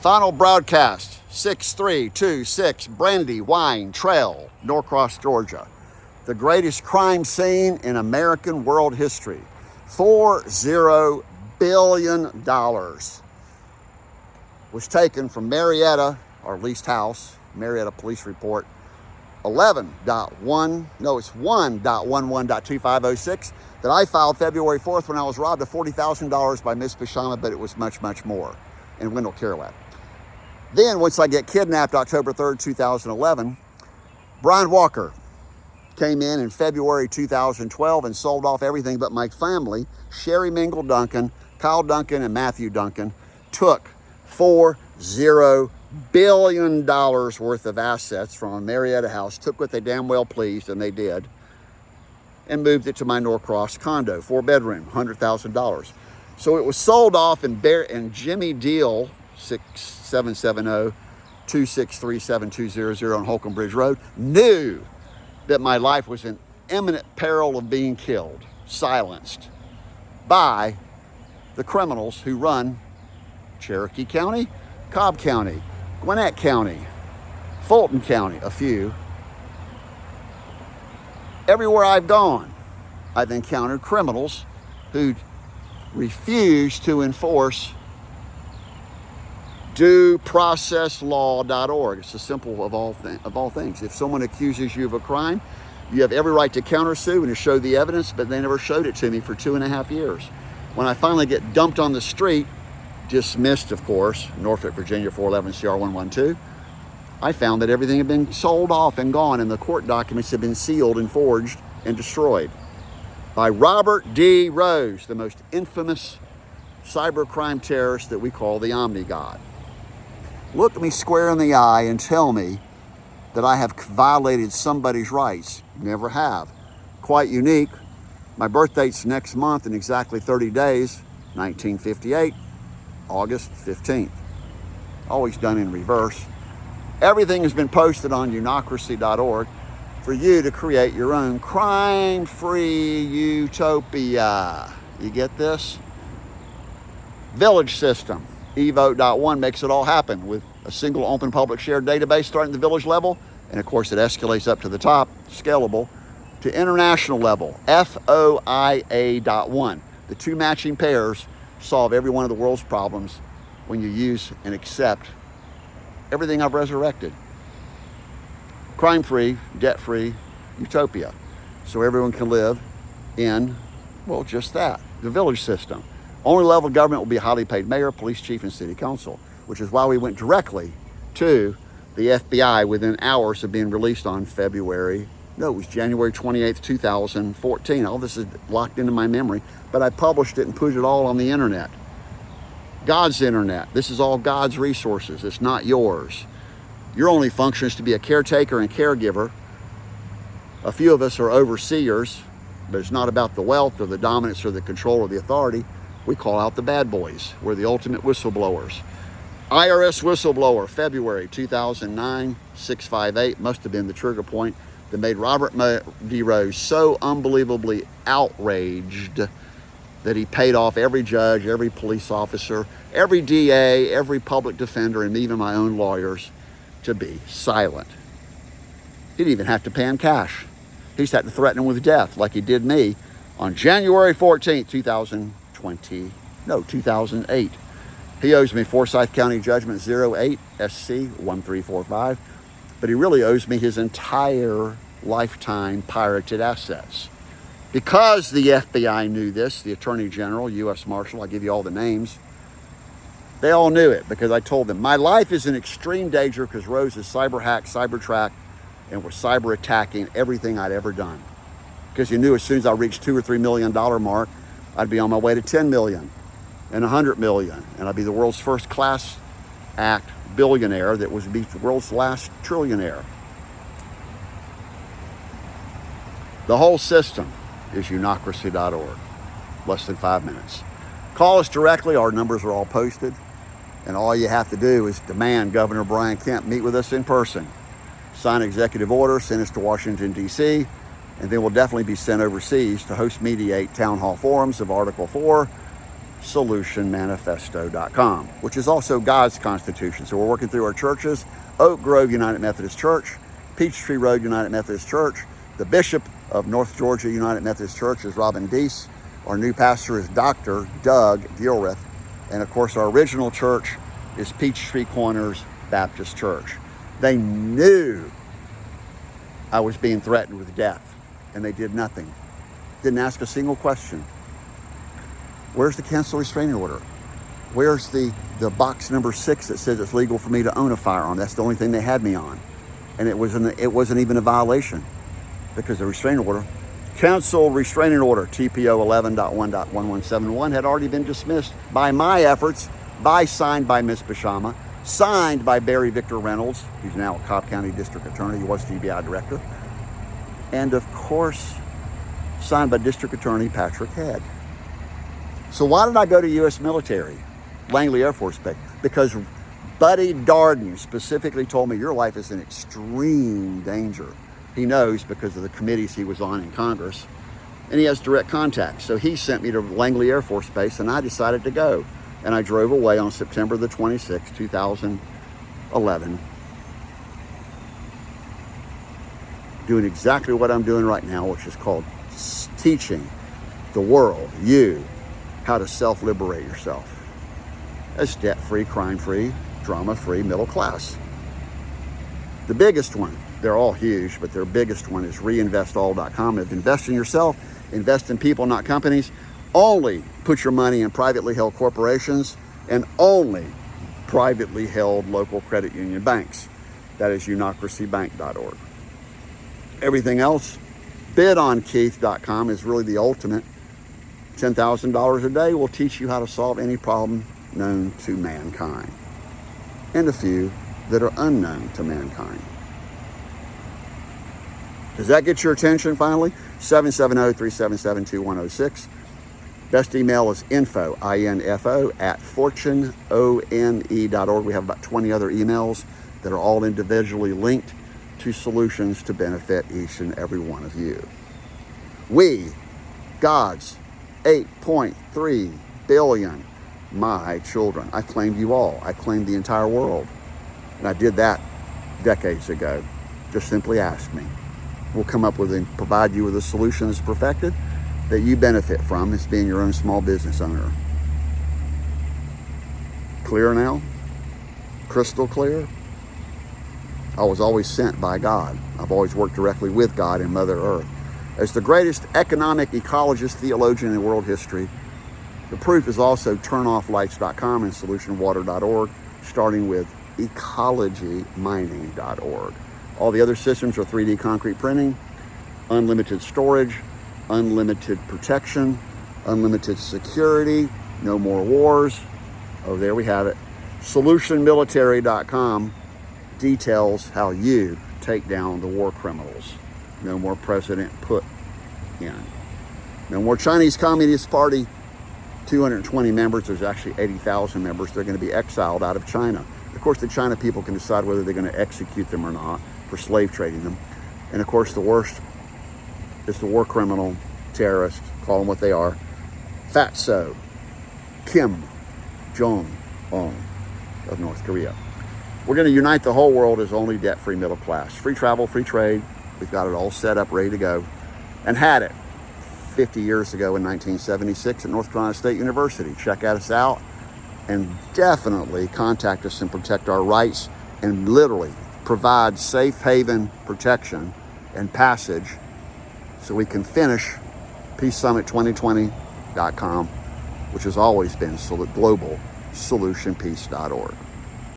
Final broadcast, 6326 Brandywine Trail, Norcross, Georgia. The greatest crime scene in American world history. $40 billion was taken from Marietta, our leased house, Marietta police report, 1.11.2506 that I filed February 4th when I was robbed of $40,000 by Miss Bashama, but it was much, much more in Wendell Carolab. Then, once I get kidnapped, October 3rd, 2011, Brian Walker came in February 2012 and sold off everything but my family. Sherry Mingle Duncan, Kyle Duncan, and Matthew Duncan took $40 billion worth of assets from a Marietta house, took what they damn well pleased, and they did, and moved it to my Norcross condo, 4-bedroom, $100,000. So it was sold off, and Jimmy Deal, 770-263-7200 on Holcomb Bridge Road, knew that my life was in imminent peril of being killed, silenced by the criminals who run Cherokee County, Cobb County, Gwinnett County, Fulton County, a few. Everywhere I've gone, I've encountered criminals who refuse to enforce dueprocesslaw.org. It's the simple of all things. If someone accuses you of a crime, you have every right to countersue and to show the evidence, but they never showed it to me for 2.5 years. When I finally get dumped on the street, dismissed, of course, Norfolk, Virginia, 411 CR 112, I found that everything had been sold off and gone, and the court documents had been sealed and forged and destroyed by Robert D. Rose, the most infamous cybercrime terrorist that we call the AntiGod. Look me square in the eye and tell me that I have violated somebody's rights. Never have. Quite unique. My birth date's next month in exactly 30 days, 1958, August 15th. Always done in reverse. Everything has been posted on unocracy.org for you to create your own crime-free utopia. You get this? Village system. Evote.one makes it all happen with a single open public shared database starting at the village level, and of course it escalates up to the top, scalable, to international level, FOIA.one. The two matching pairs solve every one of the world's problems when you use and accept everything I've resurrected. Crime-free, debt-free utopia. So everyone can live in, well, just that, the village system. Only level of government will be a highly paid mayor, police chief, and city council, which is why we went directly to the FBI within hours of being released on January 28th, 2014. All this is locked into my memory, but I published it and put it all on the internet. God's internet. This is all God's resources. It's not yours. Your only function is to be a caretaker and caregiver. A few of us are overseers, but it's not about the wealth or the dominance or the control or the authority. We call out the bad boys. We're the ultimate whistleblowers. IRS whistleblower, February 2009, 658, must have been the trigger point that made Robert D. Rose so unbelievably outraged that he paid off every judge, every police officer, every DA, every public defender, and even my own lawyers to be silent. He didn't even have to pay him cash. He just had to threaten him with death like he did me on January 14th, 2008. He owes me Forsyth County Judgment 08 SC 1345, but he really owes me his entire lifetime pirated assets. Because the FBI knew this, the Attorney General, U.S. Marshal, I'll give you all the names, they all knew it because I told them, my life is in extreme danger because Rose is cyber hacked, cyber tracked, and was cyber attacking everything I'd ever done. Because you knew as soon as I reached $2 or $3 million mark, I'd be on my way to 10 million and 100 million, and I'd be the world's first class act billionaire that would be the world's last trillionaire. The whole system is unocracy.org. Less than 5 minutes. Call us directly. Our numbers are all posted. And all you have to do is demand Governor Brian Kemp meet with us in person. Sign executive order, send us to Washington, D.C., and then we'll definitely be sent overseas to host mediate town hall forums of Article 4, solutionmanifesto.com, which is also God's Constitution. So we're working through our churches: Oak Grove United Methodist Church, Peachtree Road United Methodist Church. The Bishop of North Georgia United Methodist Church is Robin Deese. Our new pastor is Dr. Doug Gilreath. And of course, our original church is Peachtree Corners Baptist Church. They knew I was being threatened with death, and they did nothing. Didn't ask a single question. Where's the cancel restraining order? Where's the box number 6 that says it's legal for me to own a firearm? That's the only thing they had me on. And it wasn't even a violation, because the restraining order, cancel restraining order, TPO 11.1.1171, had already been dismissed by my efforts, signed by Ms. Bashama, signed by Barry Victor Reynolds, who's now a Cobb County District Attorney. He was GBI Director. And of course, signed by District Attorney Patrick Head. So why did I go to U.S. military, Langley Air Force Base? Because Buddy Darden specifically told me your life is in extreme danger. He knows because of the committees he was on in Congress, and he has direct contact. So he sent me to Langley Air Force Base, and I decided to go. And I drove away on September the 26th, 2011, doing exactly what I'm doing right now, which is called teaching the world, you, how to self-liberate yourself as debt-free, crime-free, drama-free middle class. The biggest one, they're all huge, but their biggest one is reinvestall.com. Invest in yourself, invest in people, not companies. Only put your money in privately held corporations and only privately held local credit union banks. That is unocracybank.org. Everything else, bidonkeith.com is really the ultimate. $10,000 a day will teach you how to solve any problem known to mankind, and a few that are unknown to mankind. Does that get your attention finally? 770-377-2106. Best email is info, I-N-F-O, at fortuneone.org. We have about 20 other emails that are all individually linked to solutions to benefit each and every one of you. We, God's 8.3 billion, my children. I claimed you all. I claimed the entire world. And I did that decades ago. Just simply ask me. We'll come up with and provide you with a solution that's perfected, that you benefit from as being your own small business owner. Clear now? Crystal clear? I was always sent by God. I've always worked directly with God and Mother Earth. As the greatest economic ecologist theologian in world history, the proof is also turnofflights.com and solutionwater.org, starting with ecologymining.org. All the other systems are 3D concrete printing, unlimited storage, unlimited protection, unlimited security, no more wars. Oh, there we have it. Solutionmilitary.com details how you take down the war criminals. No more President Putin. No more Chinese Communist Party. 220 members. There's actually 80,000 members. They're going to be exiled out of China. Of course, the China people can decide whether they're going to execute them or not for slave trading them. And of course, the worst is the war criminal, terrorist, call them what they are, Fatso Kim Jong-un of North Korea. We're going to unite the whole world as only debt-free middle class. Free travel, free trade. We've got it all set up, ready to go. And had it 50 years ago in 1976 at North Carolina State University. Check us out and definitely contact us and protect our rights and literally provide safe haven protection and passage so we can finish PeaceSummit2020.com, which has always been global solutionpeace.org.